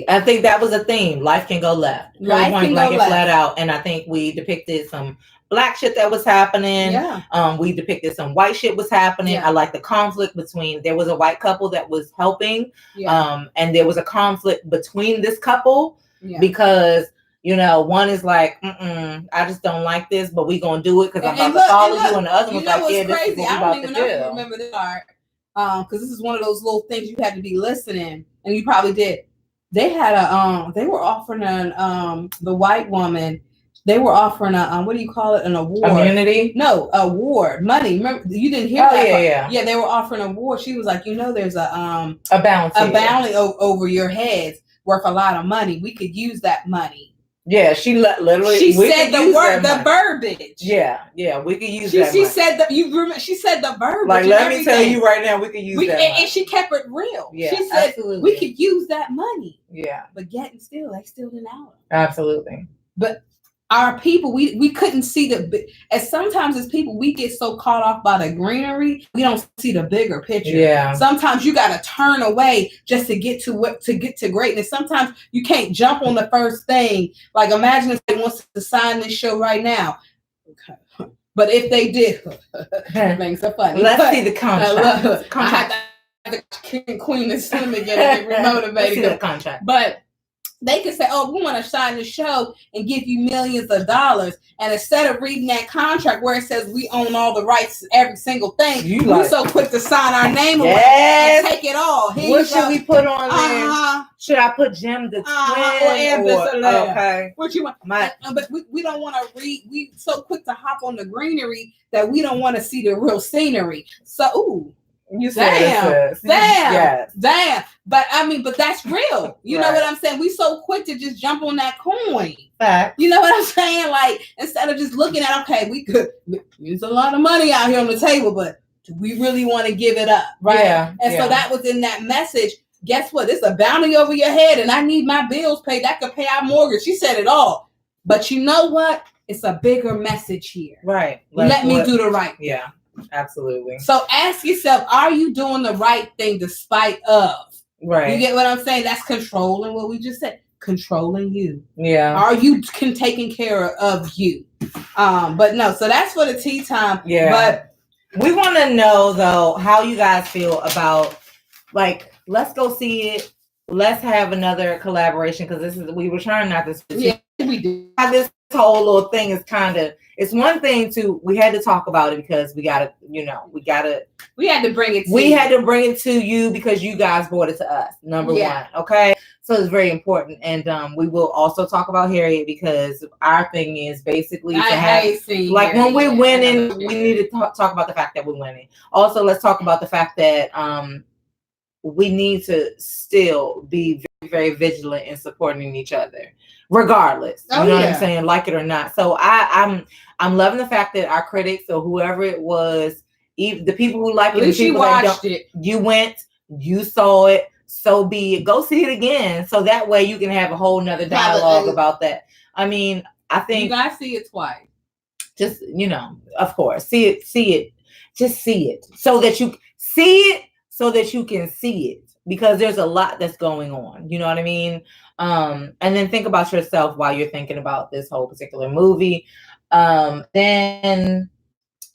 I think that was a theme. Life can go left.
Life can go left.
Flat out. And I think we depicted some Black shit that was happening.
Yeah.
We depicted some white shit was happening.
Yeah.
I like the conflict between, there was a white couple that was helping.
Yeah.
And there was a conflict between this couple because, you know, one is like, I just don't like this, but we gonna do it because I'm about to follow you. And the other one's like, yeah, this is what we about to do. I don't even
remember this part. Because this is one of those little things you had to be listening, and you probably did. They had they were offering the white woman. They were offering a what do you call it? An award.
Immunity?
No, award. Money. Remember, you didn't hear that?
Yeah.
They were offering an award. She was like, you know, there's a bounty over your heads worth a lot of money. We could use that money.
Yeah, she literally.
She said the word, the verbiage.
Yeah, we could use that.
She said that She said the verbiage.
Like, let me tell you right now, we could use that.
And she kept it real.
Yeah,
she said
absolutely.
we could use that money.
Yeah,
but yet and still, they still didn't know.
Absolutely.
But our people, we couldn't see as sometimes as people, we get so caught off by the greenery, we don't see the bigger picture.
Yeah.
Sometimes you got to turn away just to get to greatness. Sometimes you can't jump on the first thing. Like, imagine if they wants to sign this show right now. Okay. But if they did, things so funny.
Let's see the contract.
I had the king and queen to swim again and get remotivated.
Let's see the contract.
But they could say, oh, we want to sign the show and give you millions of dollars. And instead of reading that contract where it says we own all the rights to every single thing, we're so quick to sign our name away and take it all.
What should we put on there? Should I put GemDTwin
or Eb Deceleb?
Okay.
What you want? But we don't want to read. We so quick to hop on the greenery that we don't want to see the real scenery. So, damn. But I mean, but that's real. You know what I'm saying? We so quick to just jump on that coin.
Fact.
You know what I'm saying? Like, instead of just looking at, okay, we could use a lot of money out here on the table, but do we really want to give it up? Right.
Yeah.
And so that was in that message. Guess what? It's a bounty over your head, and I need my bills paid. That could pay our mortgage. She said it all. But you know what? It's a bigger message here.
Right.
Let me do the right thing.
Yeah. Absolutely.
So ask yourself, are you doing the right thing despite of?
Right.
You get what I'm saying? That's controlling what we just said. Controlling you.
Yeah.
Are you taking care of you? But no, so that's for the tea time.
Yeah.
But
we want to know though how you guys feel about, like, let's go see it. Let's have another collaboration because we were trying not to.
Yeah, we do.
This whole little thing is kind of, it's one thing we had to talk about it because we had to bring it to you because you guys brought it to us, number one. Okay. So it's very important. And we will also talk about Harriet because our thing is basically when we're winning, we need to talk about the fact that we're winning. Also, let's talk about the fact that we need to still be very, very vigilant in supporting each other, regardless. You know what I'm saying? Like it or not. So I'm loving the fact that our critics or whoever it was, even the people who like it, the people that don't, you went, you saw it, so be it. Go see it again. So that way you can have a whole nother dialogue about that. I mean, I think
you guys see it twice.
Just, of course, see it. Just see it so that you see it. so that you can see it, because there's a lot that's going on. You know what I mean? And then think about yourself while you're thinking about this whole particular movie. Then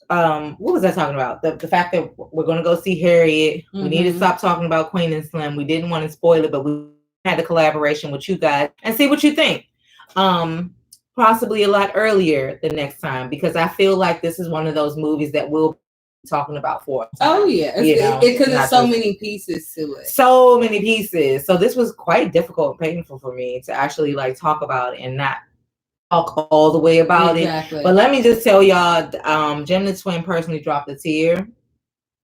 what was I talking about? The fact that we're going to go see Harriet. We need to stop talking about Queen and Slim. We didn't want to spoil it, but we had a collaboration with you guys and see what you think. Possibly a lot earlier the next time, because I feel like this is one of those movies that we'll be talking about for.
Oh yeah, because there's so many pieces to it.
So many pieces. So this was quite difficult and painful for me to actually like talk about it and not talk all the way about it. But let me just tell y'all, GemDTwin personally dropped a tear.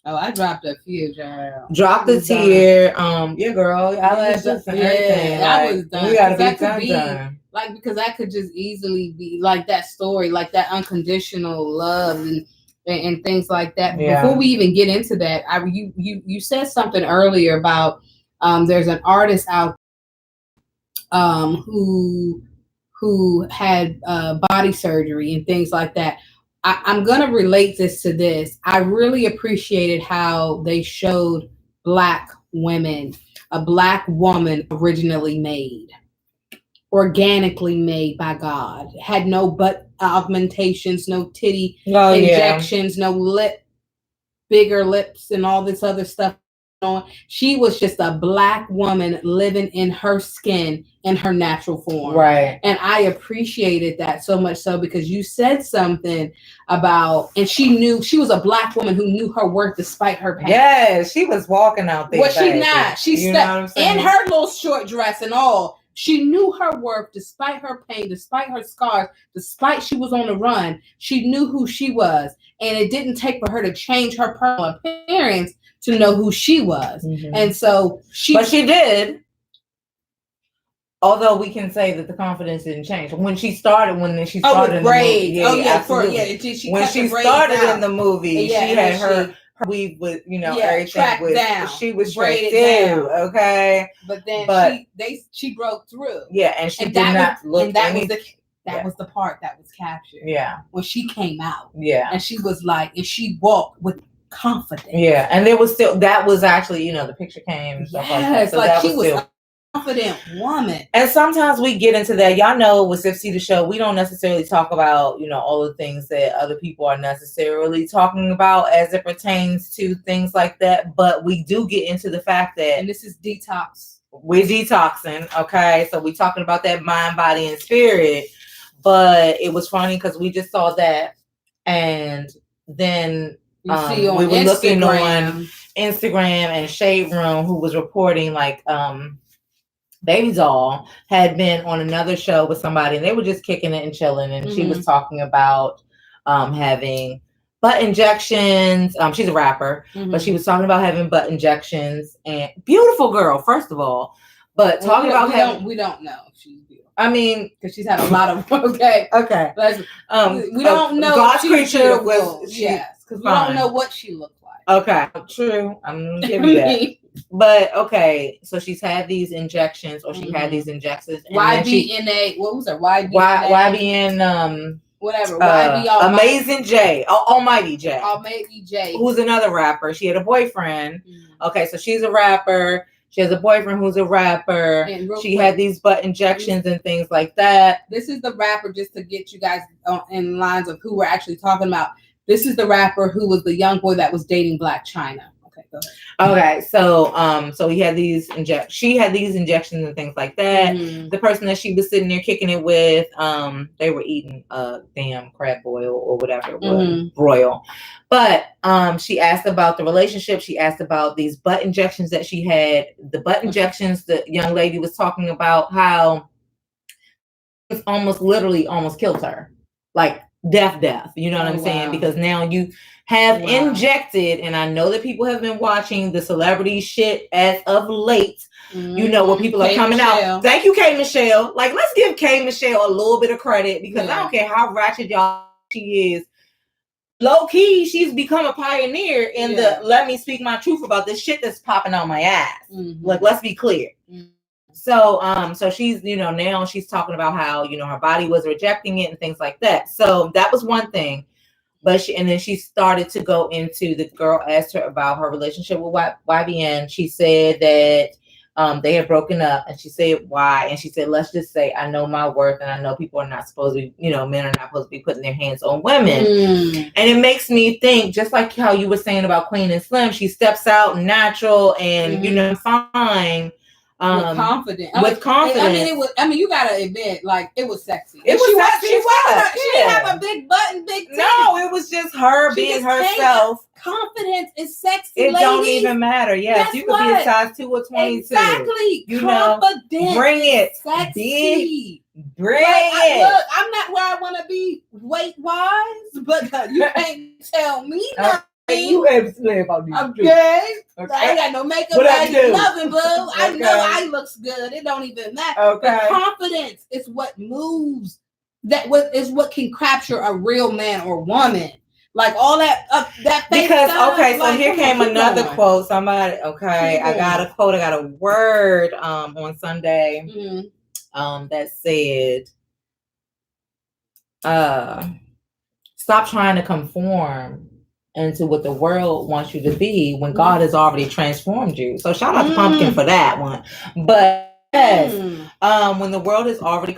Oh, I dropped a few, girl.
Dropped a tear. Yeah, girl. Eyelashes and everything.
I was done.
You gotta be done.
Like, because that could just easily be like that story, like that unconditional love and things like that. Yeah. Before we even get into that, you said something earlier about there's an artist out who had body surgery and things like that. I'm going to relate this to this. I really appreciated how they showed Black women, a Black woman originally made, organically made by God, had no butt augmentations, no titty injections, no bigger lips and all this other stuff on. She was just a Black woman living in her skin in her natural form. Right. And I appreciated that so much so because you said something about, and she was a Black woman who knew her worth despite her pain.
Yes, she was walking out there.
Well, she not. She stepped in her little short dress and all. She knew her worth despite her pain, despite her scars, despite she was on the run. She knew who she was. And it didn't take for her to change her personal appearance to know who she was. And so But she did. Although we can say that the confidence didn't change. When she started in the movie. She
when she started in the movie, she had her weave with, everything with down, she was straight through, okay?
But then she broke through.
Yeah, and she did not look, and
that was the part that was captured.
Yeah.
When she came out.
Yeah.
And she was like, and she walked with confidence.
Yeah. And there was still, that was actually, the picture came and stuff like that. So
like
that
she was
still
a confident woman.
And sometimes we get into that. Y'all know with SIFC the show, we don't necessarily talk about, all the things that other people are necessarily talking about as it pertains to things like that. But we do get into the fact that,
and this is detox.
We're detoxing, okay? So we're talking about that mind, body, and spirit. But it was funny because we just saw that, and then we were looking on Instagram and Shade Room, who was reporting like Baby Doll had been on another show with somebody, and they were just kicking it and chilling, and she was talking about having butt injections. She's a rapper, but she was talking about having butt injections, and beautiful girl, first of all. But talking about
we don't know if she's beautiful.
I mean,
because she's had a lot of okay. We don't know.
God's creature was
yes, because we don't know what she looked like.
Okay, true. I'm gonna give you that. But okay, so she's had these injections, or she had these injections.
YBNA. What was it?
YBN.
Whatever. YB
Amazing J. Almighty J.
Almighty J.
Who's another rapper? She had a boyfriend. Okay, so she's a rapper. She has a boyfriend who's a rapper. She had these butt injections and things like that.
This is the rapper, just to get you guys in lines of who we're actually talking about. This is the rapper who was the young boy that was dating Black China. Okay, go ahead.
Okay, so he had these she had these injections and things like that. The person that she was sitting there kicking it with, they were eating a damn crab boil or whatever it was, broil. But she asked about the relationship. She asked about these butt injections that she had. The butt injections, the young lady was talking about how it almost killed her. Like death. You know what I'm saying? Because now you have injected, and I know that people have been watching the celebrity shit as of late. Where people are coming out. Thank you, K. Michelle. Like, let's give K. Michelle a little bit of credit, because I don't care how ratchet y'all she is. Low key, she's become a pioneer in the let me speak my truth about this shit that's popping on my ass. Like, let's be clear. So she's, now she's talking about how, her body was rejecting it and things like that. So that was one thing. But and then she started to go into, the girl asked her about her relationship with YBN. She said that they had broken up, and she said why, and she said, let's just say I know my worth, and I know people are not supposed to be, men are not supposed to be putting their hands on women. And it makes me think, just like how you were saying about Queen and Slim, she steps out natural and fine.
With confidence.
Confidence.
I mean, it was. I mean, you gotta admit, like, it was sexy.
It was sexy.
She didn't have a big butt and big titties.
No, it was just her being herself.
Confidence is sexy.
It
ladies.
Don't even matter. Yes, you could be a size 2 or 22.
Exactly.
Confidence. Bring it.
Sexy.
Bring it.
Look, I'm not where I want to be weight wise, but you can't tell me nothing.
You have to say about these.
Okay. I ain't got no makeup. I do nothing, boo. I know I looks good. It don't even matter.
Okay.
But confidence is what moves. Is what can capture a real man or woman. Like all that that face
because
stuff,
okay, so
like,
here came another quote. Somebody I got a quote. I got a word on Sunday that said stop trying to conform into what the world wants you to be when God has already transformed you. So shout out to Pumpkin for that one. But yes, when the world has already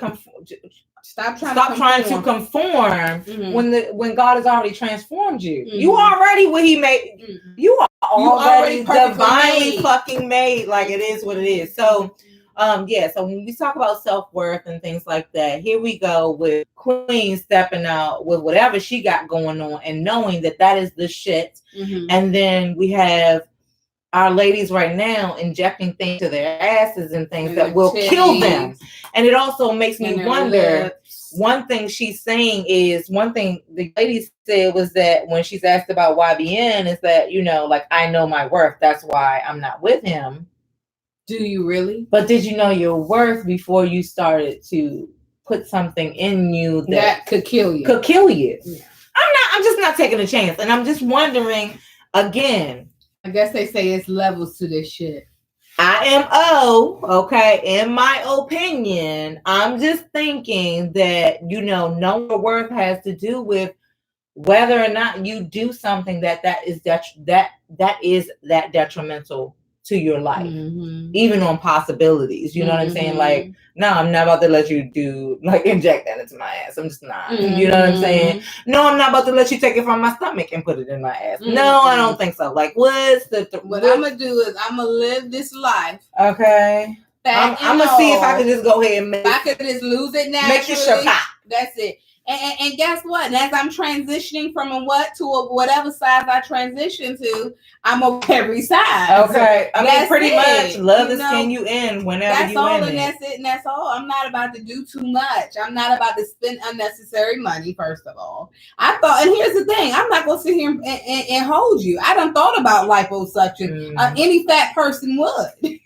Stop trying to conform when God has already transformed you. You already what He made. You are already divinely fucking made. Like, it is what it is. So, so when we talk about self-worth and things like that, here we go with Queen stepping out with whatever she got going on and knowing that is the shit. And then we have our ladies right now injecting things to their asses and things that will kill them. And it also makes me wonder, one thing she's saying is, one thing the lady said was that when she's asked about YBN is that, like, I know my worth. That's why I'm not with him.
Do you really?
But did you know your worth before you started to put something in you
that could kill you?
Yeah. I'm just not taking a chance. And I'm just wondering, again,
I guess they say it's levels to this shit.
Okay. In my opinion, I'm just thinking that, knowing your worth has to do with whether or not you do something that is detrimental to your life, even on possibilities. You know what I'm saying? Like, no, I'm not about to let you inject that into my ass. I'm just not. You know what I'm saying? No, I'm not about to let you take it from my stomach and put it in my ass. No, I don't think so. Like, what
I'm gonna do is I'm gonna live this life.
Okay. I'm gonna see if I can just go ahead and
I could just lose it naturally.
Make it sure pop.
That's it. And guess what? And as I'm transitioning from whatever side I transition to, I'm on every side.
Okay. So, I mean, pretty much love the skin you in whenever you in it.
That's it, and that's all. I'm not about to do too much. I'm not about to spend unnecessary money, first of all. I thought, and here's the thing, I'm not going to sit here and hold you. I done thought about liposuction. Any fat person would.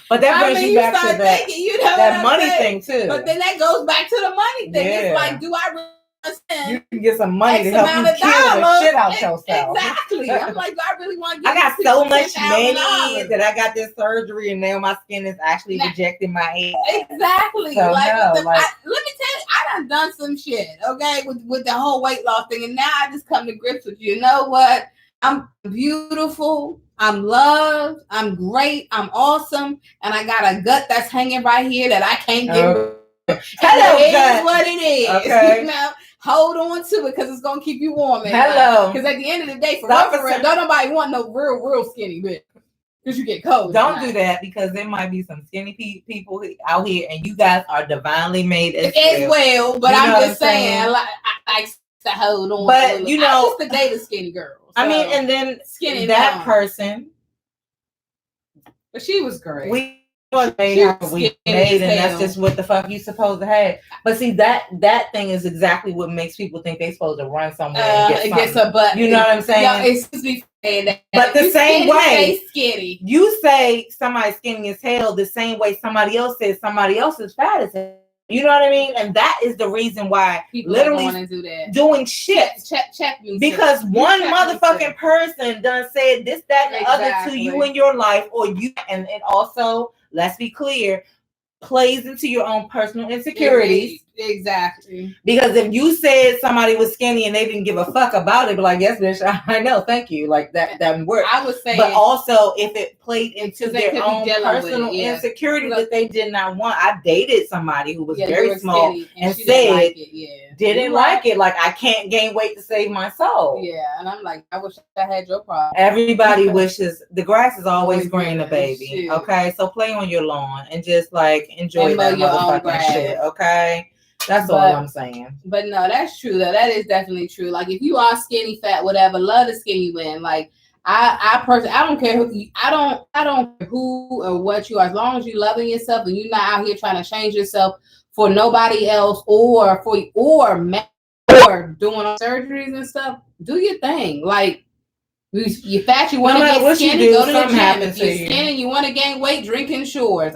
But that brings you back to that money thing too.
But then that goes back to the money thing. Yeah. It's like, do I really understand?
You can get some money to help you kill the shit out yourself.
Exactly. I'm like, do I really want to get
I got so much money that I got this surgery and now my skin is actually rejecting my ass.
Exactly.
So
let me tell you, I done some shit, okay, with the whole weight loss thing. And now I just come to grips with you know what? I'm beautiful. I'm loved. I'm great. I'm awesome. And I got a gut that's hanging right here that I can't get rid of. Hello, it is what it is. Okay. Hold on to it because it's going to keep you warm.
Hello.
Because at the end of the day, for real, don't nobody want no real skinny bitch. Because you get cold.
Don't do that because there might be some skinny people out here and you guys are divinely made as well.
But I'm just saying, like, I to hold on.
But
I used to date a skinny girl. So
I mean, and then
skinny
that person,
but she was great.
We made, and that's just what the fuck you supposed to have. But see, that thing is exactly what makes people think they supposed to run somewhere and get
a butt.
You know what I'm saying?
No, it's just be that.
But the same way,
skinny.
You say somebody's skinny as hell, the same way somebody else says somebody else is fat as hell. You know what I mean? And that is the reason why
people
literally
want to do that.
Doing shit.
Check me.
Because one motherfucking person done said this, that, and the other to you in your life, or you, and it also, let's be clear, plays into your own personal insecurities.
Exactly.
Because if you said somebody was skinny and they didn't give a fuck about it, be like, yes, bitch, I know, thank you. Like that work.
I would say,
but also if it played into their own personal
it,
insecurity that they did not want. I dated somebody who was very small and said
didn't like it.
Didn't like it. Like, I can't gain weight to save my soul.
Yeah, and I'm like, I wish I had your problem.
Everybody wishes the grass is always greener, baby. Shit. Okay, so play on your lawn and just like enjoy that motherfucking shit. Okay. That's all I'm saying.
But no, that's true though. That is definitely true. Like, if you are skinny, fat, whatever, love the skinny you in. Like, I personally, I don't care who I don't care who or what you are, as long as you loving yourself and you're not out here trying to change yourself for nobody else or doing surgeries and stuff. Do your thing. Like, you're fat, you want to get skinny, go to the gym. If you're skinny, you want to gain weight, drink Ensures.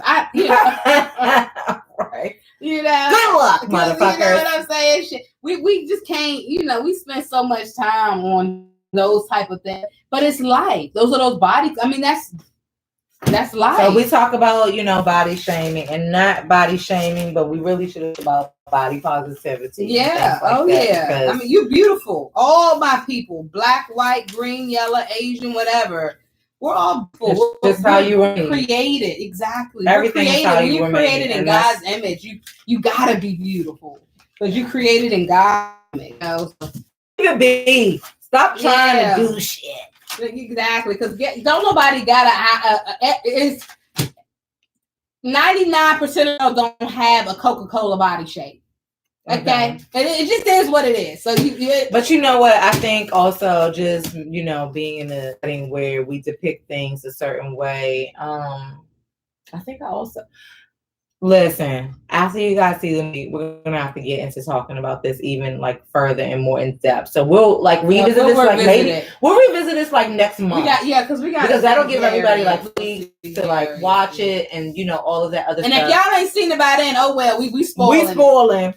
Right.
You know,
good luck, motherfuckers.
You know what I'm saying? Shit. We just can't, we spend so much time on those type of things. But it's life. Those are those bodies. I mean, that's life. So
we talk about, body shaming and not body shaming, but we really should talk about body positivity.
Yeah. Yeah. I mean, you're beautiful. All my people, black, white, green, yellow, Asian, whatever. We're all beautiful.
Just how you were
created. Exactly.
Everything is how you were
created in God's image. You gotta be beautiful because you created in God's image.
You be. Stop trying to do shit.
Exactly, because don't nobody it's 99% of them don't have a Coca-Cola body shape. Okay, it just is what it is. So
but you know what? I think also just being in a setting where we depict things a certain way. I think I also listen. After you guys see the movie, we're gonna have to get into talking about this even like further and more in depth. So we'll like revisit this like maybe we'll revisit this like next month. Because that'll give everybody like weeks to like watch it and all of that other stuff.
And if y'all ain't seen it by then, oh well, we spoiling.
We spoiling.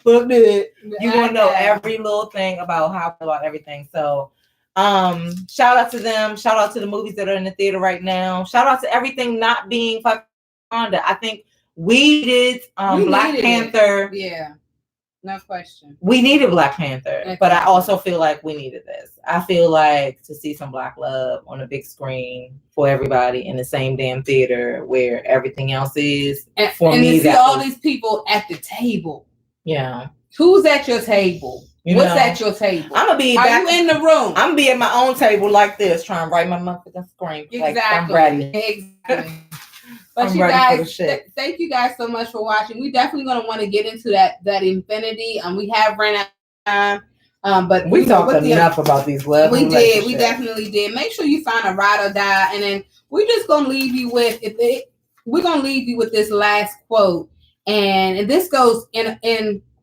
Look at it. You want to know every little thing about everything. So shout out to them. Shout out to the movies that are in the theater right now. Shout out to everything not being fucking Honda. I think we did Black Panther.
Yeah, no question.
We needed Black Panther, but I also feel like we needed this. I feel like to see some Black love on a big screen for everybody in the same damn theater where everything else is.
And to see all these people at the table.
Yeah.
Who's at your table? What's at your table?
I'm gonna be.
Are you in the room?
I'm gonna be at my own table like this, trying to write my motherfucking screen.
Exactly.
Like I'm ready.
Exactly. But you guys, thank you guys so much for watching. We definitely gonna want to get into that infinity. We have ran out of time. But
we talked enough about these love.
We did. We definitely did. Make sure you find a ride or die, and then we're just gonna leave you with we're gonna leave you with this last quote. And this goes in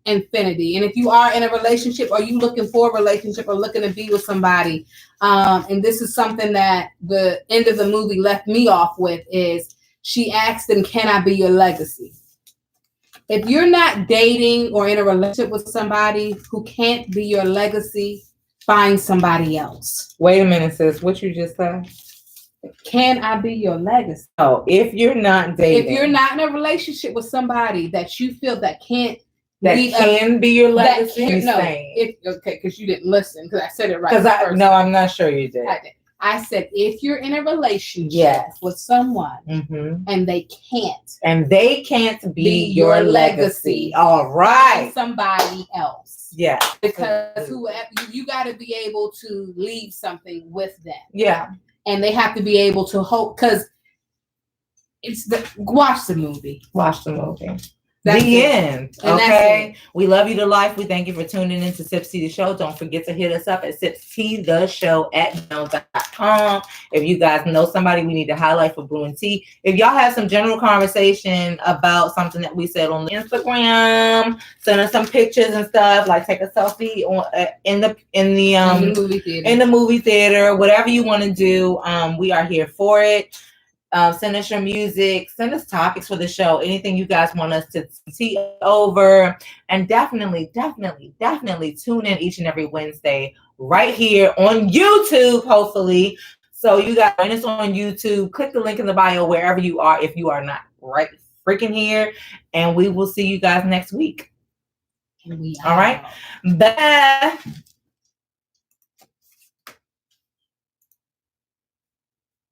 infinity. And if you are in a relationship or you looking for a relationship or looking to be with somebody, and this is something that the end of the movie left me off with is she asked him, "Can I be your legacy?" If you're not dating or in a relationship with somebody who can't be your legacy, find somebody else.
Wait a minute, sis. What you just said?
Can I be your legacy?
Oh, if you're not dating,
if you're not in a relationship with somebody that you feel that can
be your legacy,
because you didn't listen because I said it right.
I'm not sure you did.
I said if you're in a relationship with someone and they can't
be your legacy. All right,
somebody else.
Yeah,
because whoever you got to be able to leave something with them.
Yeah.
And they have to be able to hope because watch the movie.
Watch the movie. The end. Okay. We love you to life. We thank you for tuning in to Sips Tea the Show. Don't forget to hit us up at sipsteatheshow@gmail.com. If you guys know somebody we need to highlight for Brewing Tea. If y'all have some general conversation about something that we said on the Instagram, send us some pictures and stuff. Like take a selfie in the movie theater. Whatever you want to do, we are here for it. Send us your music, send us topics for the show, anything you guys want us to see over. And definitely tune in each and every Wednesday right here on YouTube, hopefully. So you guys join us on YouTube. Click the link in the bio wherever you are if you are not right freaking here. And we will see you guys next week.
And we
All right.
out.
Bye.